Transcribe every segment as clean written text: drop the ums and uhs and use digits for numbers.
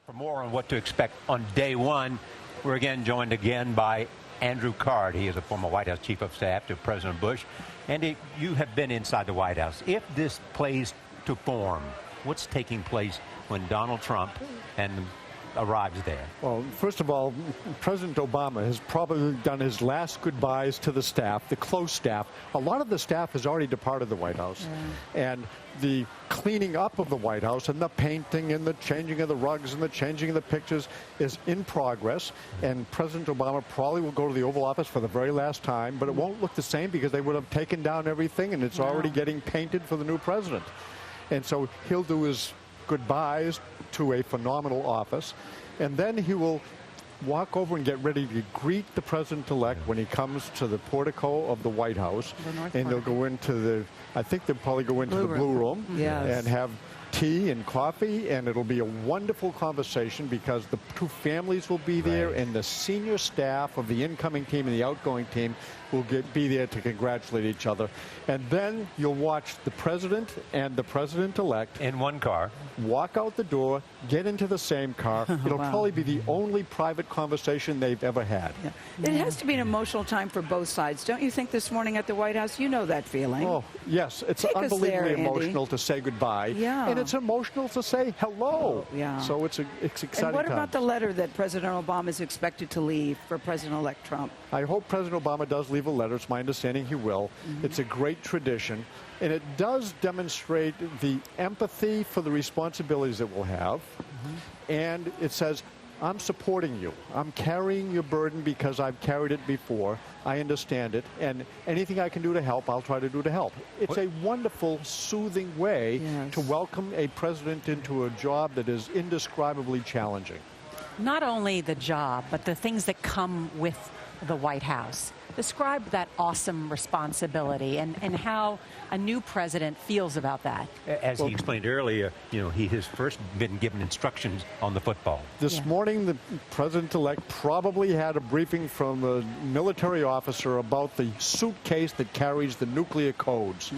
For more on what to expect on day one, we're joined again by Andrew Card. He is a former White House Chief of Staff to President Bush. Andy, you have been inside the White House. If this plays to form, what's taking place when Donald Trump arrives there? Well, first of all, President Obama has probably done his last goodbyes to the staff, the close staff. A lot of the staff has already departed the White House. And the cleaning up of the White House and the painting and the changing of the rugs and the changing of the pictures is in progress. And President Obama probably will go to the Oval Office for the very last time, but it won't look the same because they would have taken down everything and it's already getting painted for the new president. And so he'll do his goodbyes to a phenomenal office, and then he will walk over and get ready to greet the president-elect when he comes to the portico of the White House, and they'll go into the, I think they'll probably go into the Blue Room and have tea and coffee, and it'll be a wonderful conversation because the two families will be there, and the senior staff of the incoming team and the outgoing team will be there to congratulate each other. And then you'll watch the president and the president-elect in one car walk out the door, get into the same car. It'll probably be the only private conversation they've ever had. It has to be an emotional time for both sides. Don't you think this morning at the White House, you know that feeling? Oh, yes. It's unbelievably emotional to say goodbye. And it's emotional to say hello. So it's exciting. And what about the letter that President Obama is expected to leave for President-elect Trump? I hope President Obama does leave a letter. It's my understanding he will. It's a great tradition. And it does demonstrate the empathy for the responsibilities that we'll have. And it says, I'm supporting you. I'm carrying your burden because I've carried it before. I understand it. And anything I can do to help, I'll try to do to help. It's a wonderful, soothing way to welcome a president into a job that is indescribably challenging. Not only the job, but the things that come with the White House. Describe that awesome responsibility and how a new president feels about that. As he explained earlier, he has first been given instructions on the football. This morning, the president-elect probably had a briefing from a military officer about the suitcase that carries the nuclear codes.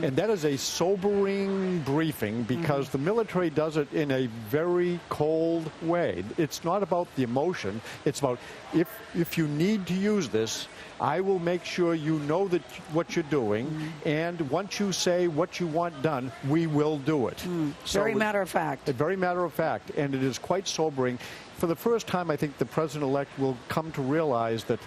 And that is a sobering briefing because the military does it in a very cold way. It's not about the emotion. It's about if you need to use this, I will make sure you know that what you're doing, and once you say what you want done, we will do it. Very matter of fact. Very matter of fact, and it is quite sobering. For the first time, I think the president-elect will come to realize that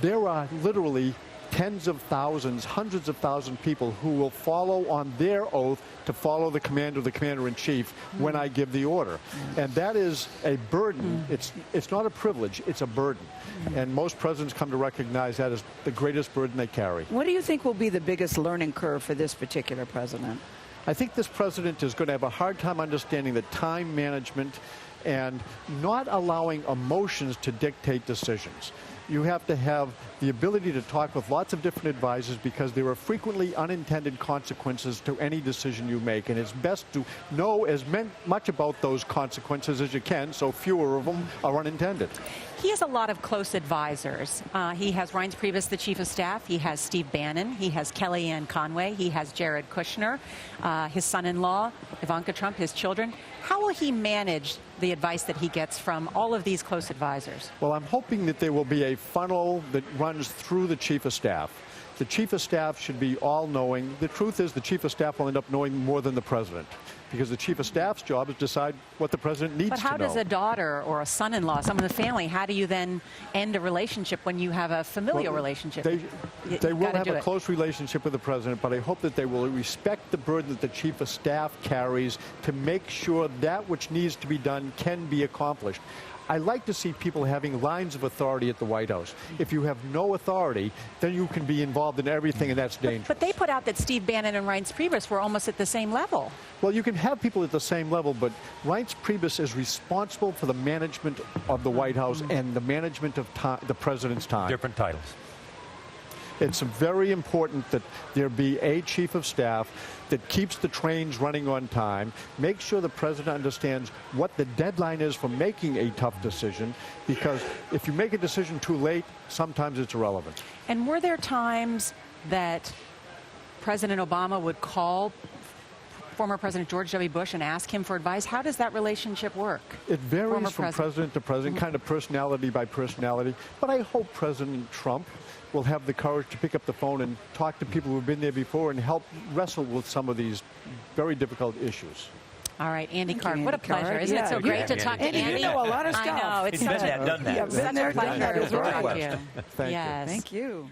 there are literally tens of thousands, hundreds of thousands of people who will follow on their oath to follow the command of the commander-in-chief when I give the order. And that is a burden. It's not a privilege, it's a burden. And most presidents come to recognize that as the greatest burden they carry. What do you think will be the biggest learning curve for this particular president? I think this president is going to have a hard time understanding the time management and not allowing emotions to dictate decisions. You have to have the ability to talk with lots of different advisors because there are frequently unintended consequences to any decision you make, and it's best to know as much about those consequences as you can so fewer of them are unintended. He has a lot of close advisors. He has Reince Priebus, the chief of staff. He has Steve Bannon. He has Kellyanne Conway. He has Jared Kushner, his son-in-law, Ivanka Trump, his children. How will he manage the advice that he gets from all of these close advisors? Well, I'm hoping that there will be a funnel that runs through the chief of staff. The chief of staff should be all-knowing. The truth is the chief of staff will end up knowing more than the president, because the chief of staff's job is to decide what the president needs to know. But how does a daughter or a son-in-law, someone in the family, how do you then end a relationship when you have a familial relationship? They will have a close relationship with the president, but I hope that they will respect the burden that the chief of staff carries to make sure that which needs to be done can be accomplished. I like to see people having lines of authority at the White House. If you have no authority, then you can be involved in everything, and that's dangerous. But they put out that Steve Bannon and Reince Priebus were almost at the same level. Well, you can have people at the same level, but Reince Priebus is responsible for the management of the White House and the management of the president's time. Different titles. It's very important that there be a chief of staff that keeps the trains running on time, make sure the president understands what the deadline is for making a tough decision, because if you make a decision too late, sometimes it's irrelevant. And were there times that President Obama would call former President George W. Bush and ask him for advice? How does that relationship work? It varies Former from president to president, kind of personality by personality. But I hope President Trump will have the courage to pick up the phone and talk to people who've been there before and help wrestle with some of these very difficult issues. All right, Andy Thank Card. you, What a Andy pleasure. Card. Isn't it so Yeah, great yeah. to talk to Andy, Andy? you know a lot of stuff. I know. It's He's been such there, done that. Yeah, been there, done that. pleasure Is to right. talk to you. Thank you. Yes. Thank you.